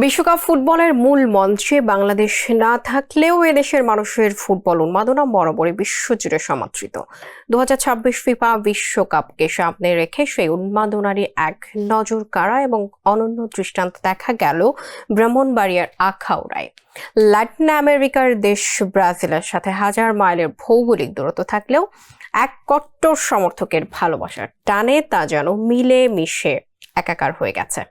বিশ্বকাপ ফুটবলের মূল মঞ্চে বাংলাদেশ না থাকলেও এদেশের মানুষের ফুটবল উন্মাদনা বরাবরই বিশ্বজুড়ে সমাদৃত। 2026 ফিফা বিশ্বকাপকে সামনে রেখে সেই উন্মাদনারই এক নজর কাড়া এবং অনন্য দৃষ্টান্ত দেখা গেল ব্রাহ্মণবাড়িয়ার আখাউড়ায়। ল্যাটিন আমেরিকার দেশ ব্রাজিলের সাথে হাজার মাইলের ভৌগোলিক দূরত্ব থাকলেও এক কট্টর সমর্থকের ভালোবাসার টানে তা যেন মিলে মিশে একাকার হয়ে গেছে।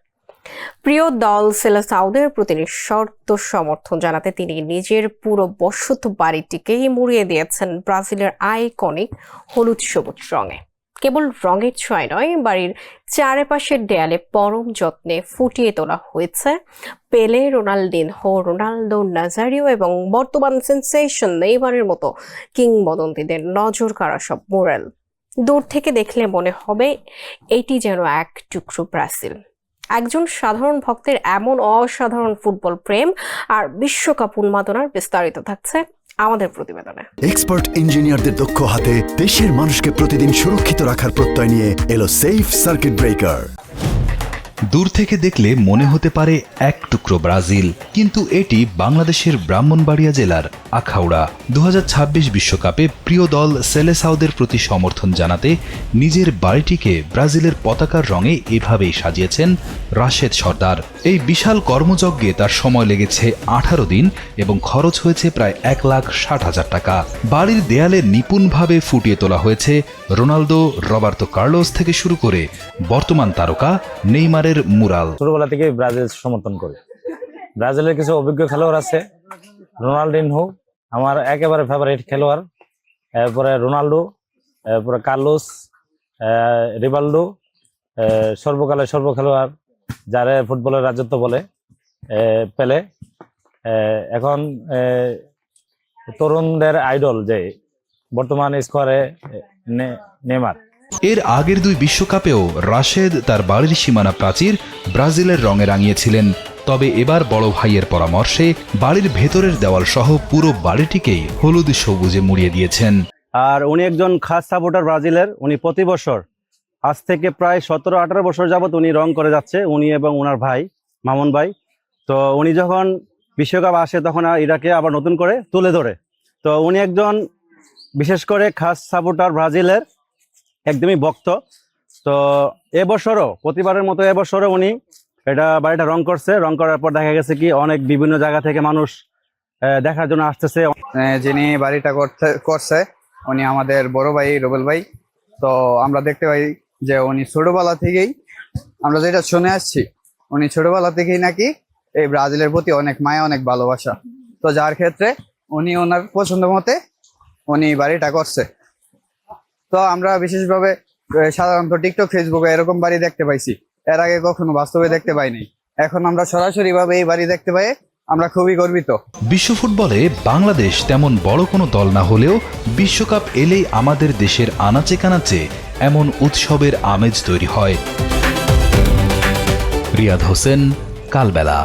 প্রিয় দল সেলেসাউদের প্রতি নিঃশর্ত সমর্থন জানাতে তিনি নিজের পুরো বসত বাড়িটিকেই মুড়িয়ে দিয়েছেন ব্রাজিলের আইকনিক হলুদ সবুজ রঙে। কেবল রঙের ছোঁয়ায় নয়, বাড়ির চারপাশের দেয়ালে পরম যত্নে ফুটিয়ে তোলা হয়েছে পেলে, রোনালদিনহো, রোনালদো নাজারিও এবং বর্তমান সেনসেশন নেইমারের মতো কিংবদন্তিদের নজর কাড়া সব মোরাল। দূর থেকে দেখলে মনে হবে এটি যেন এক টুকরো ব্রাজিল। একজন সাধারণ ভক্তের এমন অসাধারণ ফুটবল প্রেম আর বিশ্বকাপ উন্মাদনার বিস্তারিত থাকছে আমাদের প্রতিবেদনে। এক্সপার্ট ইঞ্জিনিয়ারদের দক্ষ হাতে দেশের মানুষকে প্রতিদিন সুরক্ষিত রাখার প্রত্যয় নিয়ে এলো সেফ সার্কিট ব্রেকার। দূর থেকে দেখলে মনে হতে পারে এক টুকরো ব্রাজিল, কিন্তু এটি বাংলাদেশের ব্রাহ্মণবাড়িয়া জেলার আখাউড়া। 2026 বিশ্বকাপে প্রিয় দল সেলেসাউদের প্রতি সমর্থন জানাতে নিজের বাড়িটিকে ব্রাজিলের পতাকার রঙে এভাবেই সাজিয়েছেন রাশেদ সর্দার। এই বিশাল কর্মযজ্ঞে তার সময় লেগেছে 18 দিন এবং খরচ হয়েছে প্রায় 1,60,000 টাকা। বাড়ির দেয়ালে নিপুণভাবে ফুটিয়ে তোলা হয়েছে রোনালদো, রবার্তো কার্লোস থেকে শুরু করে বর্তমান তারকা নেইমারের মুরাল। ছোটবেলা থেকে ব্রাজিল সমর্থন করি। ব্রাজিলের কিছু অভিজ্ঞ খেলোয়াড় আছে। রোনালদিনহো আমার একেবারে ফেভারিট খেলোয়াড়, এরপরে রোনালদো, এরপরে কার্লোস, রিভালদো, সর্বকালের সর্ব খেলোয়াড় যারা ফুটবলের রাজত্ব বলে, পেলে। এখন তরুণদের আইডল যে বর্তমান স্কোয়ারে নেইমার। এর আগের 2 বিশ্বকাপেও রাশেদ তার বাড়ির সীমানা প্রাচীর ব্রাজিলের রঙে রাঙিয়েছিলেন, তবে এবার বড় ভাইয়ের পরামর্শে বাড়ির ভেতরের দেওয়াল সহ পুরো বাড়িটিকেই হলুদ সবুজে মুড়িয়ে দিয়েছেন। আর উনি একজন খাস সাপোর্টার ব্রাজিলের। উনি প্রতি বছর আজ থেকে প্রায় 17-18 বছর যাবত উনি রং করে যাচ্ছে, উনি এবং ওনার ভাই মামুন ভাই। তো উনি যখন বিশ্বকাপ আসে তখন এটাকে আবার নতুন করে তুলে ধরে। তো উনি একজন বিশেষ করে খাস সাপোর্টার ব্রাজিলের, একদমই ভক্ত। তো এবছরও প্রতিবারের মতো এবছরও উনি বাড়িটা রং করছে। রং করার পর দেখা গেছে কি অনেক বিভিন্ন জায়গা থেকে মানুষ দেখার জন্য আসতেছে। যিনি বাড়িটা করছে উনি আমাদের বড় ভাই রুবেল ভাই। তো আমরা দেখতে পাই যে উনি ছোটবেলা থেকেই, আমরা যেটা শুনে আসছি, উনি ছোটবেলা থেকেই নাকি এই ব্রাজিলের প্রতি অনেক মায়া, অনেক ভালোবাসা। তো যার ক্ষেত্রে উনি ওনার পছন্দ মতে উনি বাড়িটা করছে। তো আমরা বিশেষভাবে সাধারণত টিকটক, ফেসবুকে এরকম বাড়ি দেখতে পাইছি, এর আগে কখনো বাস্তবে দেখতে পাইনি। এখন আমরা সরাসরি ভাবে এই বাড়ি দেখতে পাই, আমরা খুবই গর্বিত। বিশ্ব ফুটবলে বাংলাদেশ তেমন বড় কোনো দল না হলেও বিশ্বকাপ এলেই আমাদের দেশের আনাচে কানাচে এমন উৎসবের আমেজ তৈরি হয়। রিয়াদ হোসেন, কালবেলা।